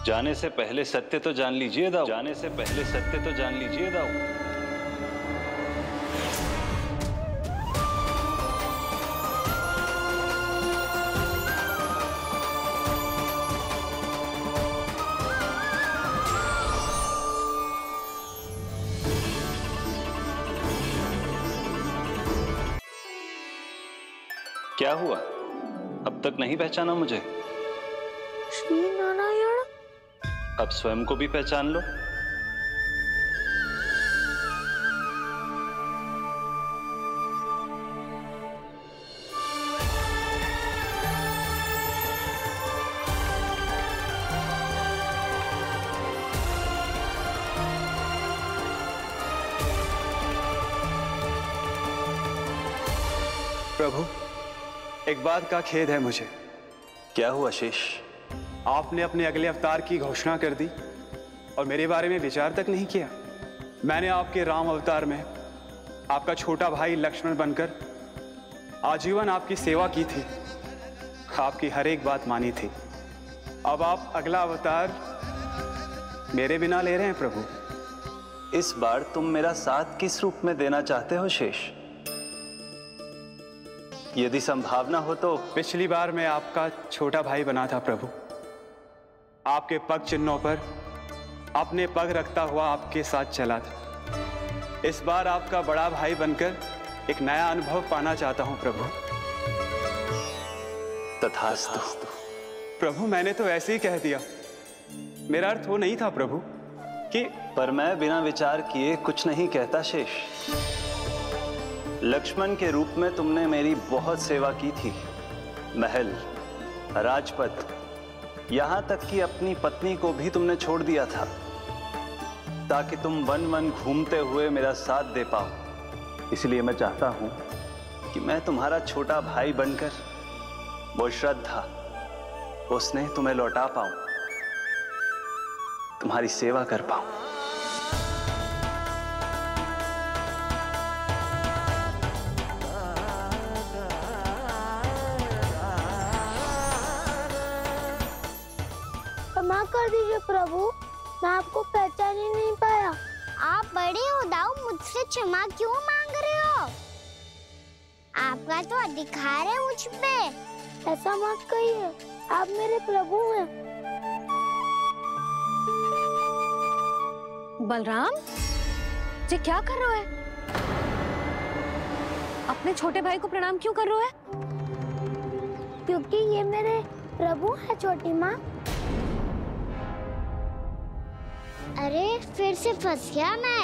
जाने से पहले सत्य तो जान लीजिए दाऊ। जाने से पहले सत्य तो जान लीजिए दाऊ। क्या हुआ? अब तक नहीं पहचाना मुझे? श्री नारायण। अब स्वयं को भी पहचान लो। प्रभु, एक बात का खेद है मुझे। क्या हुआ शेष? आपने अपने अगले अवतार की घोषणा कर दी और मेरे बारे में विचार तक नहीं किया। मैंने आपके राम अवतार में आपका छोटा भाई लक्ष्मण बनकर आजीवन आपकी सेवा की थी, आपकी हर एक बात मानी थी। अब आप अगला अवतार मेरे बिना ले रहे हैं प्रभु। इस बार तुम मेरा साथ किस रूप में देना चाहते हो शेष? यदि संभावना हो तो। पिछली बार मैं आपका छोटा भाई बना था प्रभु। आपके पग चिन्हों पर अपने पग रखता हुआ आपके साथ चला था। इस बार आपका बड़ा भाई बनकर एक नया अनुभव पाना चाहता हूं प्रभु। तथास्तु। प्रभु, मैंने तो ऐसे ही कह दिया, मेरा अर्थ वो नहीं था प्रभु कि। पर मैं बिना विचार किए कुछ नहीं कहता शेष। लक्ष्मण के रूप में तुमने मेरी बहुत सेवा की थी। महल, राजपथ, यहां तक कि अपनी पत्नी को भी तुमने छोड़ दिया था ताकि तुम वन वन घूमते हुए मेरा साथ दे पाओ। इसलिए मैं चाहता हूं कि मैं तुम्हारा छोटा भाई बनकर वो श्रद्धा, वो स्नेह तुम्हें लौटा पाऊं, तुम्हारी सेवा कर पाऊं। क्षमा कर दीजिए प्रभु, मैं आपको पहचान ही नहीं पाया। आप बड़े हो दाऊ, मुझसे क्षमा क्यों मांग रहे हो? आपका तो अधिकार है मुझ पे। ऐसा मत कहिए, आप मेरे प्रभु हैं। बलराम जी, क्या कर रहे हो? अपने छोटे भाई को प्रणाम क्यों कर रहे हो? क्योंकि ये मेरे प्रभु है छोटी माँ। अरे फिर से फंस गया मैं।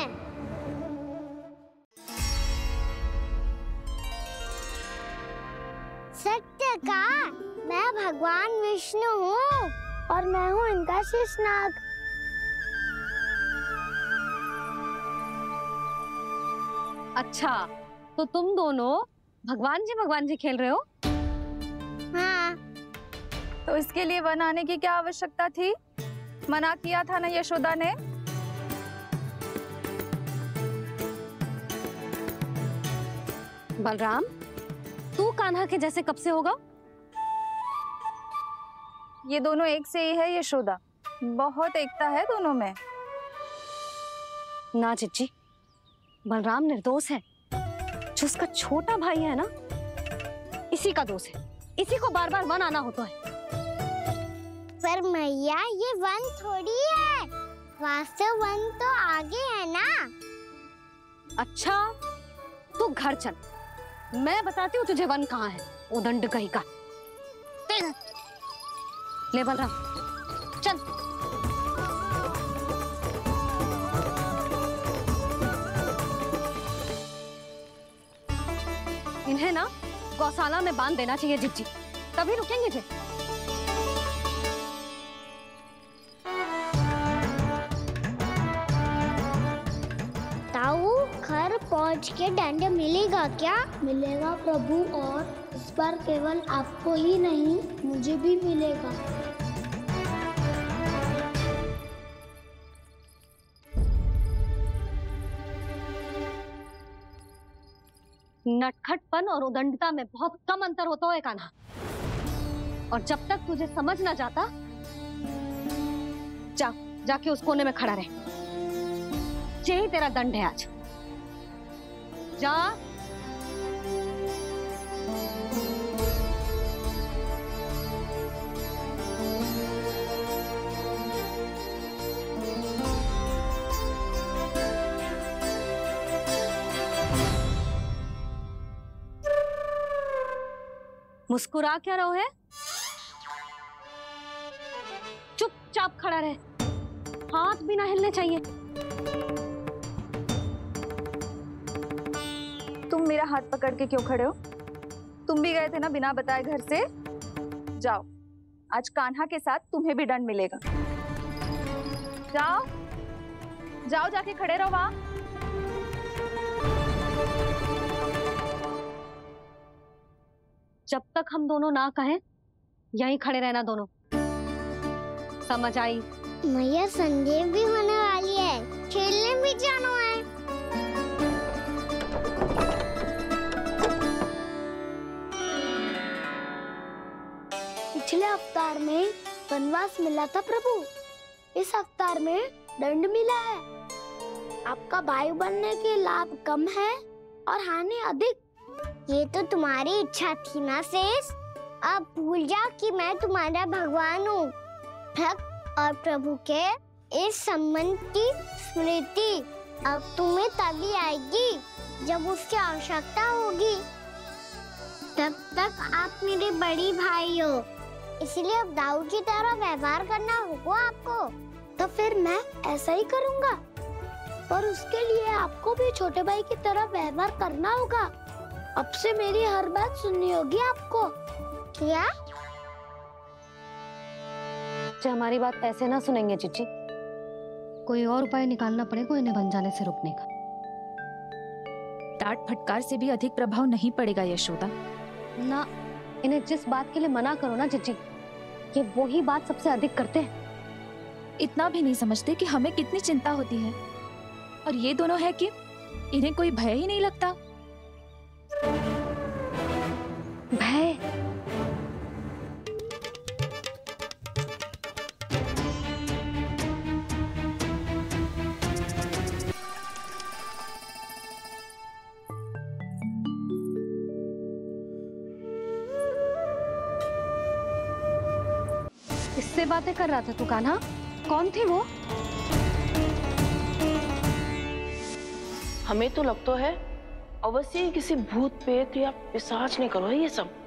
सत्य का, मैं भगवान विष्णु हूँ और मैं हूँ इनका शेषनाग। अच्छा, तो तुम दोनों भगवान जी खेल रहे हो? हाँ। तो इसके लिए वन आने की क्या आवश्यकता थी? मना किया था ना यशोदा ने। बलराम, तू कान्हा के जैसे कब से होगा? ये दोनों एक से ही है यशोदा, बहुत एकता है दोनों में। ना चिच्ची, बलराम निर्दोष है। जो उसका छोटा भाई है ना, इसी का दोष है। इसी को बार बार वन आना होता है। पर मैया, ये वन थोड़ी है, वास्तव वन तो आगे है ना। अच्छा, तू घर चल, मैं बताती हूँ तुझे वन कहाँ है। उदंड कहीं का। ले बलराम, चल। इन्हें ना गौशाला में बांध देना चाहिए जिज्जी, तभी रुकेंगे जे। ताऊ, घर पहुंच के दंड मिलेगा क्या? मिलेगा प्रभु, और इस बार केवल आपको ही नहीं, मुझे भी मिलेगा। नटखटपन और उदंडता में बहुत कम अंतर होता है कान्हा, और जब तक तुझे समझ ना जाता जा, जाके उस कोने में खड़ा रहे। यही तेरा दंड है आज। जा। मुस्कुरा क्या रहो है? चुपचाप खड़ा रहे, हाथ भी ना हिलने चाहिए। तुम मेरा हाथ पकड़ के क्यों खड़े हो? तुम भी गए थे ना बिना बताए घर से। जाओ, आज कान्हा के साथ तुम्हें भी दंड मिलेगा। जाओ जाओ, जाके खड़े रहो वहां। जब तक हम दोनों ना कहें, यहीं खड़े रहना दोनों। समझ आई? मैया संडे भी होने वाली है, खेलने भी जाना है। पिछले अवतार में वनवास मिला था प्रभु, इस अवतार में दंड मिला है। आपका भाई बनने के लाभ कम है और हानि अधिक। ये तो तुम्हारी इच्छा थी ना शेष। अब भूल जा कि मैं तुम्हारा भगवान हूँ। भक्त और प्रभु के इस संबंध की स्मृति अब तुम्हें तभी आएगी जब उसकी आवश्यकता होगी। तब तक आप मेरे बड़ी भाई हो, इसलिए अब दाऊ की तरह व्यवहार करना होगा आपको। तो फिर मैं ऐसा ही करूँगा, पर उसके लिए आपको भी छोटे भाई की तरह व्यवहार करना होगा। अब से मेरी हर बात सुननी होगी आपको। क्या? जो हमारी बात ऐसे ना सुनेंगे चिच्ची, कोई और उपाय निकालना पड़ेगा इन्हें बन जाने से रुकने का। डांट फटकार से भी अधिक प्रभाव नहीं पड़ेगा यशोदा। ना, इन्हें जिस बात के लिए मना करो ना चिच्ची, ये वही बात सबसे अधिक करते हैं। इतना भी नहीं समझते कि हमें कितनी चिंता होती है, और ये दोनों है कि इन्हें कोई भय ही नहीं लगता। भय? इससे बातें कर रहा था तू कान्हा? कौन थी वो? हमें तो लगता है अवश्य ही किसी भूत प्रेत या पिशाच ने करो है ये सब।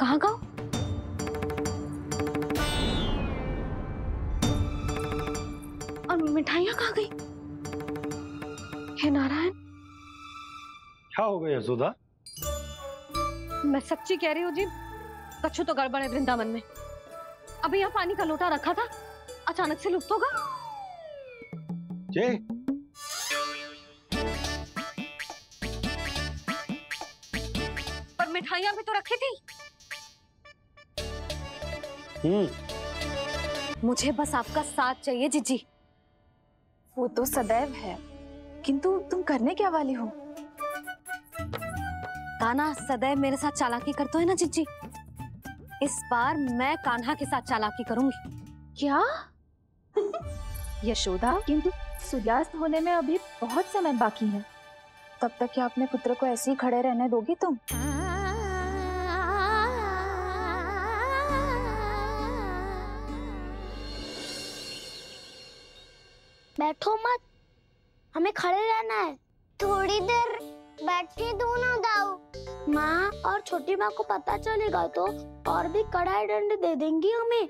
कहाँ का? और मिठाइयाँ कहाँ गई? हे नारायण! क्या हो गया यशोदा? मैं सच्ची कह रही हूँ जी, कछु तो गड़बड़ है वृंदावन में। अभी यहाँ पानी का लोटा रखा था, अचानक से लुप्त होगा। जय, पर मिठाइयाँ भी तो रखी थी। मुझे बस आपका साथ चाहिए जीजी। वो तो सदैव है, किंतु तुम करने क्या वाली हो? कान्हा सदैव मेरे साथ चालाकी करता है ना जीजी। इस बार मैं कान्हा के साथ चालाकी करूंगी। क्या? यशोदा, किंतु सूर्यास्त होने में अभी बहुत समय बाकी है। तब तक क्या अपने पुत्र को ऐसे ही खड़े रहने दोगी तुम? बैठो मत, हमें खड़े रहना है। थोड़ी देर बैठे दो ना दाऊ। माँ और छोटी माँ को पता चलेगा तो और भी कड़ा दंड दे देंगी हमें।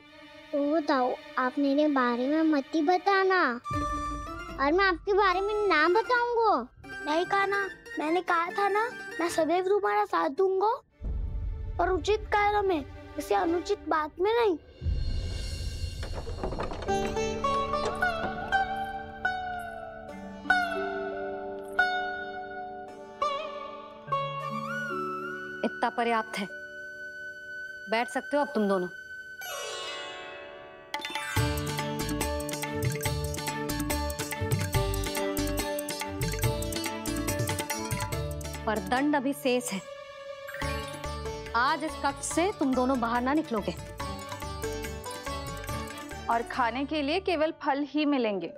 ओ दाऊ, आप मेरे बारे में मत ही बताना, और मैं आपके बारे में ना बताऊंगा। नहीं कहा ना, मैंने कहा था ना, मैं सदैव तुम्हारा साथ दूंगा, और उचित कार्य में, किसी अनुचित बात में नहीं। इतना पर्याप्त है। बैठ सकते हो अब तुम दोनों। पर दंड अभी शेष है। आज इस कक्ष से तुम दोनों बाहर ना निकलोगे। और खाने के लिए केवल फल ही मिलेंगे।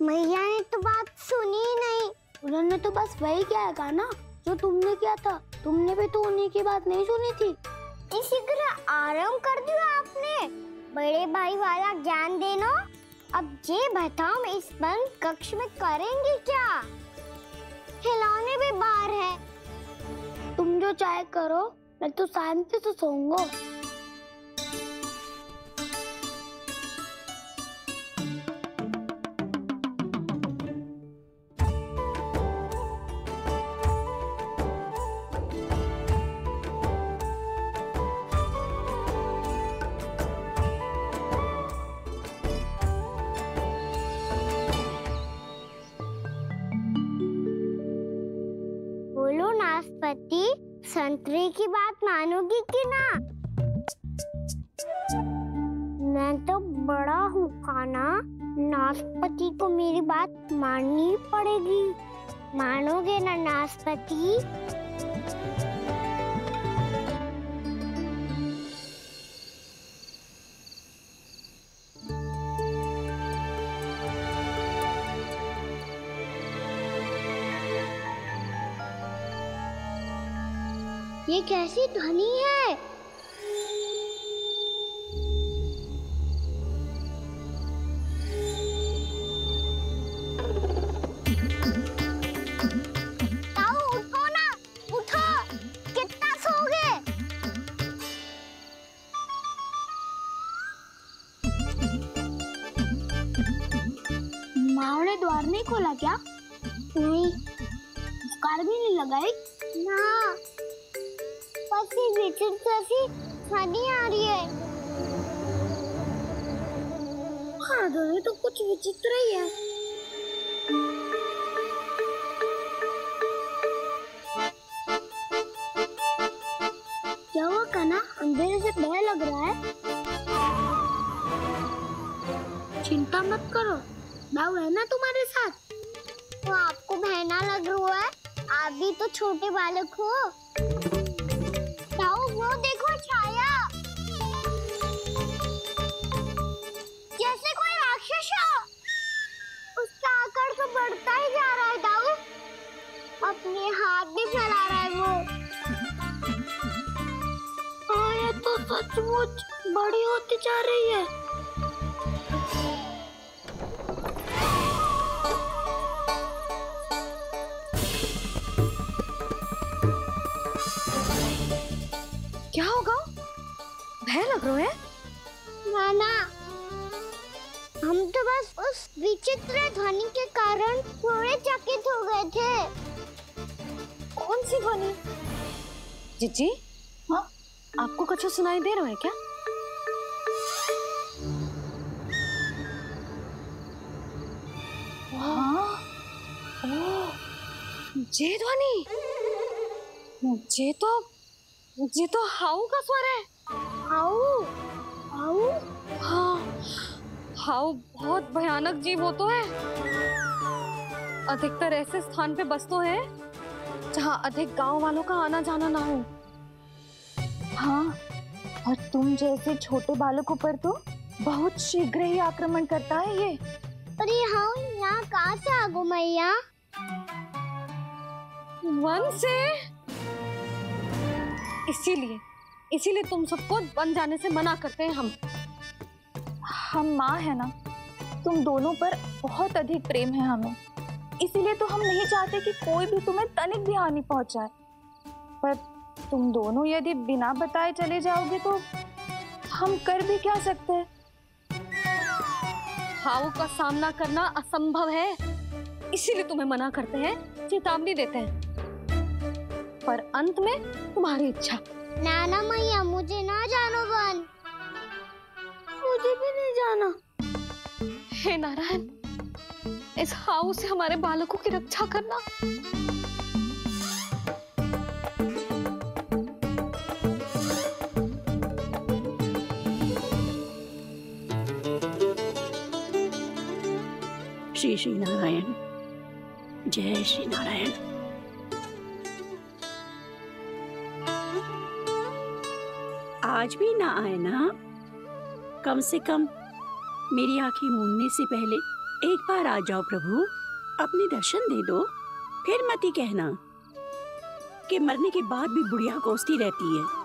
मैया ने तो बात सुनी ही नहीं। उन्होंने तो बस वही कहा ना जो तुमने किया था। तुमने भी तो उन्हीं की बात नहीं सुनी थी। इसी तरह आराम कर दिया आपने। बड़े भाई वाला ज्ञान देना। अब ये बताओ इस बंद कक्ष में करेंगे क्या? खिलौने भी बाहर है। तुम जो चाहे करो, मैं तो शांति से सोऊंगा। बोलो नाशपाती, संतरे की बात मानोगी कि ना? मैं तो बड़ा हूँ खाना। नाशपाती को मेरी बात माननी पड़ेगी। मानोगे ना नाशपाती? ये कैसी ध्वनि है? ताऊ उठो ना, उठो। कितना सोओगे? माँ ने द्वार नहीं खोला क्या? नहीं। कार भी नहीं लगाई? ना। विचित्र ध्वनि आ रही है। हाँ, ध्वनि तो कुछ विचित्र ही है। क्या हुआ कान्हा? अंधेरे से भय लग रहा है। चिंता मत करो, दाऊ है ना तुम्हारे साथ। तो आपको भय ना लग रहा है? आप भी तो छोटे बालक हो। वो देखो छाया, जैसे कोई राक्षस हो। उसका आकार तो बढ़ता ही जा रहा है दाऊ। अपने हाथ भी फैला रहा है वो। हाँ, ये तो सचमुच बड़ी होती जा रही है। क्या होगा? भय लग रहा है? नाना, हम तो बस उस विचित्र ध्वनि के कारण थोड़े चकित हो गए थे। कौन सी ध्वनि? जीजी, हाँ, आपको कुछ सुनाई दे रहा है क्या? हाँ, ओह, ये ध्वनि, ये तो हाउ का स्वर है। हाउ? हाउ? हाँ, हाउ बहुत भयानक जीव हो तो है। अधिकतर ऐसे स्थान पे बसते हैं जहाँ अधिक गांव वालों का आना जाना ना हो। हाँ, और तुम जैसे छोटे बालकों पर तो बहुत शीघ्र ही आक्रमण करता है ये। अरे हाँ, यहाँ कहाँ से आ गो मैया? वन से। इसीलिए तुम सबको वन जाने से मना करते हैं हम माँ है ना, तुम दोनों पर बहुत अधिक प्रेम है हमें। इसीलिए तो हम नहीं चाहते कि कोई भी तुम्हें तनिक भी हानि पहुंचाए। पर तुम दोनों यदि बिना बताए चले जाओगे तो हम कर भी क्या सकते हैं? हाउ का सामना करना असंभव है, इसीलिए तुम्हें मना करते हैं, चेतावनी देते हैं। पर अंत में तुम्हारी इच्छा। नाना मैया, मुझे ना जानो वन। मुझे भी नहीं जाना। हे नारायण, इस हाउ से हमारे बालकों की रक्षा करना। श्री श्री नारायण, जय श्री नारायण। आज भी ना आए ना? कम से कम मेरी आंखें मूंदने से पहले एक बार आ जाओ प्रभु, अपने दर्शन दे दो। फिर मत ही कहना कि मरने के बाद भी बुढ़िया कोसती रहती है।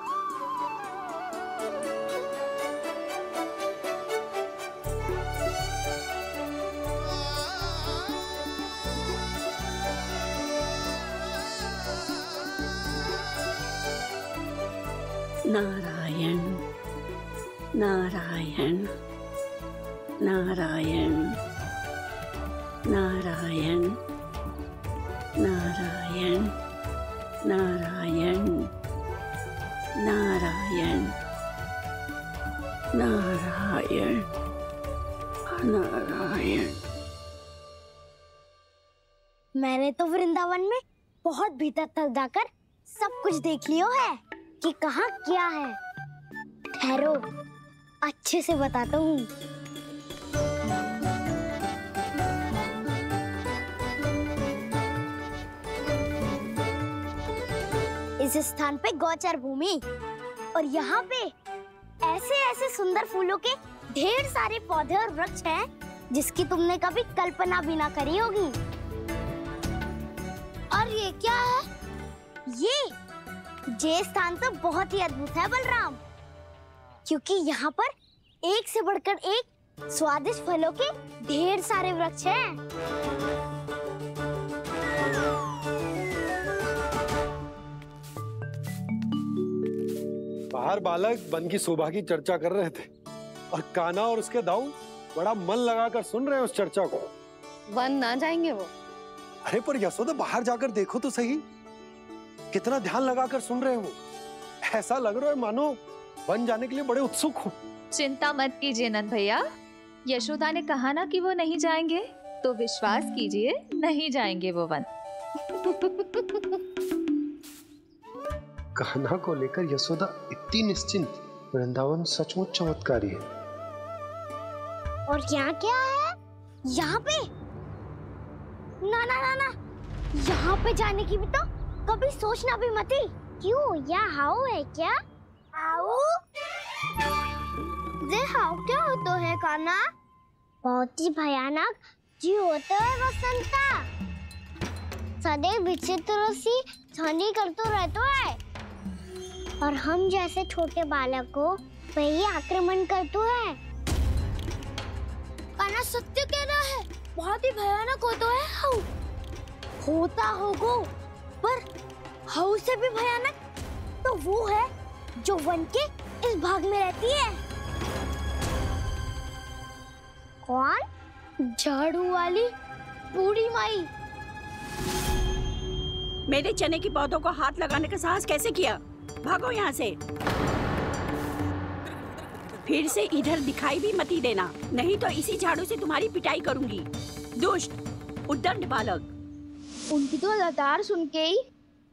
नारायण नारायण नारायण नारायण नारायण नारायण नारायण नारायण नारायण। मैंने तो वृंदावन में बहुत भीतर तक जाकर सब कुछ देख लियो है कि कहाँ क्या है। ठहरो, अच्छे से बताता हूँ। इस स्थान पे गोचर भूमि और यहाँ पे ऐसे ऐसे सुंदर फूलों के ढेर सारे पौधे और वृक्ष हैं जिसकी तुमने कभी कल्पना भी ना करी होगी। और ये क्या है? ये स्थान तो बहुत ही अद्भुत है बलराम, क्योंकि यहाँ पर एक से बढ़कर एक स्वादिष्ट फलों के ढेर सारे वृक्ष हैं। बाहर बालक वन की शोभा की चर्चा कर रहे थे और कान्हा और उसके दाऊ बड़ा मन लगाकर सुन रहे हैं उस चर्चा को। वन ना जाएंगे वो? अरे पर यशोदा, बाहर जाकर देखो तो सही, कितना ध्यान लगाकर सुन रहे हो। ऐसा लग रहा है मानो वन जाने के लिए बड़े उत्सुक हो। चिंता मत कीजिए नंद भैया, यशोदा ने कहा ना कि वो नहीं जाएंगे, तो विश्वास कीजिए नहीं जाएंगे वो वन। कान्हा को लेकर यशोदा इतनी निश्चिंत, वृंदावन सचमुच चमत्कारी है। और यहाँ क्या है? यहाँ पे ना ना ना ना, यहाँ पे जाने की भी तो कभी सोचना भी मत ही। क्यों, यहाँ हाउ है क्या? हाउ? ये हाउ क्या होता है कान्हा? बहुत ही भयानक जी होता है वसंता, सदैव विचित्र सी ध्वनि करते रहता है और हम जैसे छोटे बालक को वही आक्रमण करते हैं। कान्हा सत्य कह रहा है, बहुत ही भयानक होता है हाउ। होता होगा, पर हाउ से भी भयानक तो वो है जो वन के इस भाग में रहती है। कौन? झाड़ू वाली बूढ़ी माई। मेरे चने की पौधों को हाथ लगाने का साहस कैसे किया? भागो यहाँ से। फिर से इधर दिखाई भी मत ही देना, नहीं तो इसी झाड़ू से तुम्हारी पिटाई करूंगी। दुष्ट उद्दंड बालक। उनकी तो लतार सुन के ही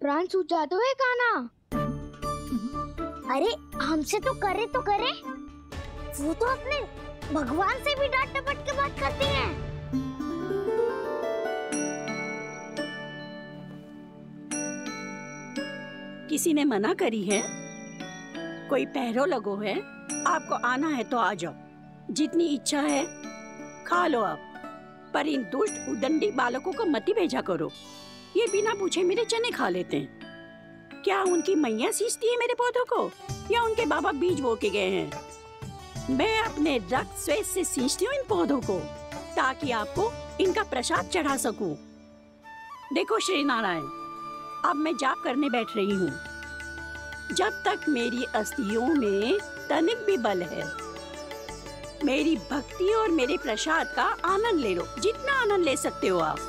प्राण सूझ जाते हैं कान्हा। अरे हमसे तो करे, वो तो अपने भगवान से भी डांट डपट के बात करती हैं। किसी ने मना करी है? कोई पहरो लगो है? आपको आना है तो आ जाओ, जितनी इच्छा है खा लो आप, पर इन दुष्ट उदंडी बालकों को मत ही भेजा करो। ये बिना पूछे मेरे चने खा लेते हैं। क्या उनकी मैया सींचती है मेरे पौधों को, या उनके बाबा बीज बो के गए हैं? मैं अपने रक्त स्वेद से सींचती हूँ इन पौधों को, ताकि आपको इनका प्रसाद चढ़ा सकूं। देखो श्री नारायण, अब मैं जाप करने बैठ रही हूँ। जब तक मेरी अस्थियों में तनिक भी बल है, मेरी भक्ति और मेरे प्रसाद का आनंद ले लो, जितना आनंद ले सकते हो आप।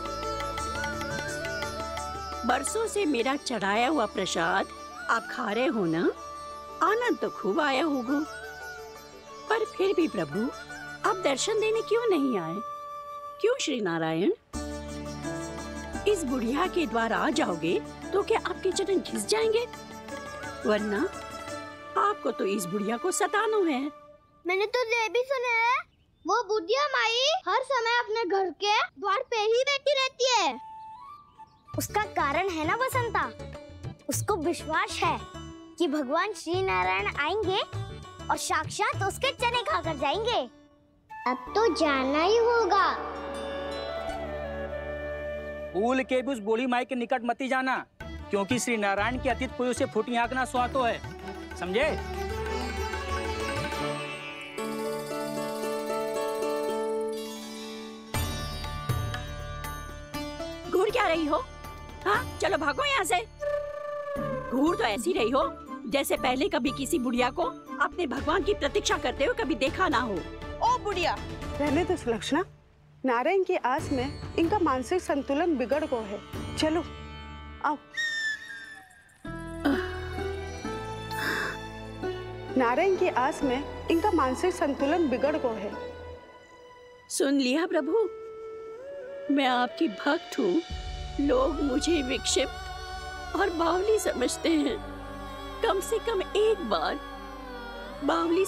बरसों से मेरा चढ़ाया हुआ प्रसाद आप खा रहे हो ना, आनंद तो खूब आया होगा। पर फिर भी प्रभु, आप दर्शन देने क्यों नहीं आए? क्यों श्री नारायण? इस बुढ़िया के द्वार आ जाओगे तो क्या आपके चरण घिस जाएंगे? वरना आपको तो इस बुढ़िया को सताना है। मैंने तो ये भी सुना है, वो बुढ़िया माई हर समय अपने घर के द्वार पे ही बैठी रहती है। उसका कारण है ना बसंता, उसको विश्वास है कि भगवान श्री नारायण आएंगे और साक्षात उसके चने खाकर जाएंगे। अब तो जाना ही होगा। भूल के भी उस बूढ़ी माई के निकट मती जाना, क्योंकि श्री नारायण की अतीत कोई उसे फूटी आंख ना सुहातो है, समझे? घूर क्या रही हो? हाँ, चलो भागो यहाँ से। घूर तो ऐसी रही हो जैसे पहले कभी किसी बुढ़िया को अपने भगवान की प्रतीक्षा करते हुए कभी देखा ना हो। ओ बुढ़िया, रहने दो सुलक्षणा। नारायण की आस में इनका मानसिक संतुलन बिगड़ गया है। चलो आओ। नारायण की आस में इनका मानसिक संतुलन बिगड़ गया है। सुन लिया प्रभु, मैं आपकी भक्त हूँ। लोग मुझे विक्षिप्त और बावली समझते हैं। कम से कम एक बार बावली